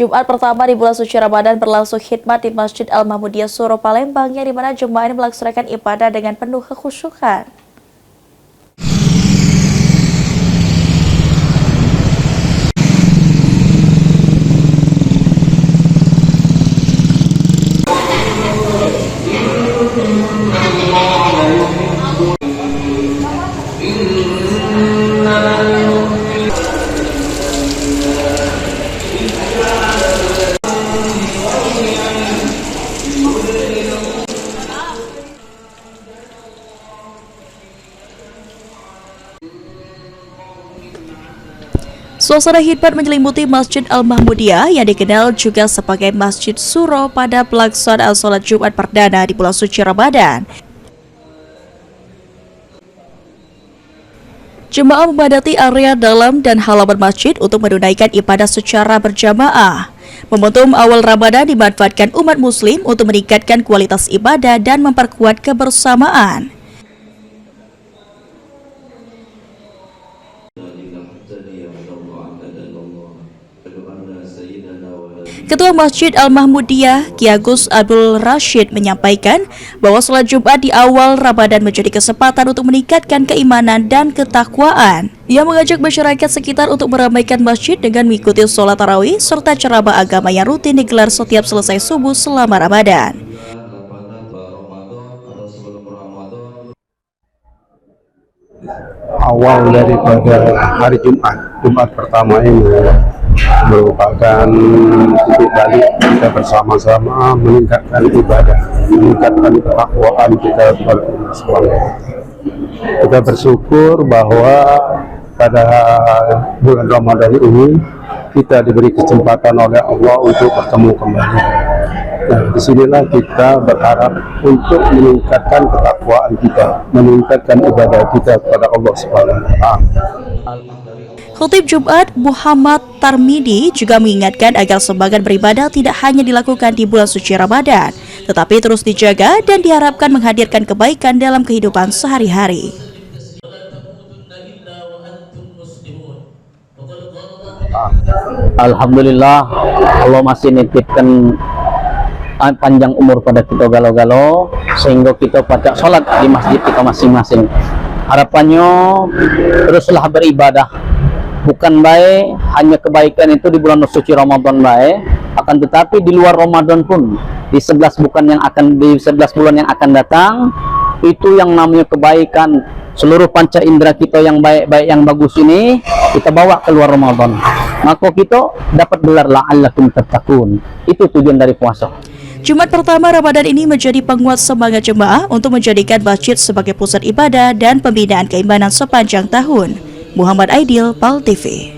Jumat pertama di bulan suci Ramadan berlangsung khidmat di Masjid Al-Mahmudiyah Suro Palembang, yang dimana jemaah ini melaksanakan ibadah dengan penuh kekhusyukan. Suasana khidmat menyelimuti Masjid Al-Mahmudiyah yang dikenal juga sebagai Masjid Suro pada pelaksanaan sholat Jumat perdana di bulan suci Ramadan. Jemaah memadati area dalam dan halaman masjid untuk menunaikan ibadah secara berjamaah. Momentum awal Ramadan dimanfaatkan umat muslim untuk meningkatkan kualitas ibadah dan memperkuat kebersamaan. Ketua Masjid Al-Mahmudiyah, Ki Agus Abdul Rashid menyampaikan bahwa sholat Jumat di awal Ramadan menjadi kesempatan untuk meningkatkan keimanan dan ketakwaan. Ia mengajak masyarakat sekitar untuk meramaikan masjid dengan mengikuti sholat tarawih serta ceramah agama yang rutin digelar setiap selesai subuh selama Ramadan. Awal daripada hari Jumat pertama ini merupakan titik balik kita bersama-sama meningkatkan ibadah, meningkatkan ketakwaan kita kepada Allah SWT. Kita bersyukur bahwa pada bulan Ramadan ini kita diberi kesempatan oleh Allah untuk bertemu kembali. Nah, disinilah kita berharap untuk meningkatkan ketakwaan kita, meningkatkan ibadah kita kepada Allah SWT. Khotib Jumat Muhammad Tarmidi juga mengingatkan agar semangat beribadah tidak hanya dilakukan di bulan suci Ramadan, tetapi terus dijaga dan diharapkan menghadirkan kebaikan dalam kehidupan sehari-hari. Alhamdulillah, Allah masih nitipkan panjang umur pada kita galau-galau sehingga kita pada sholat di masjid kita masing-masing. Harapannya teruslah beribadah, bukan baik hanya kebaikan itu di bulan suci Ramadan baik, akan tetapi di luar Ramadan pun di 11 bulan yang akan datang itu yang namanya kebaikan. Seluruh panca indera kita yang baik-baik yang bagus ini kita bawa keluar Ramadan, maka kita dapat gelar la'allakum tattaqun. Itu tujuan dari puasa. Jumat pertama Ramadan ini menjadi penguat semangat jemaah untuk menjadikan masjid sebagai pusat ibadah dan pembinaan keimanan sepanjang tahun. Muhammad Aidil, PAL TV.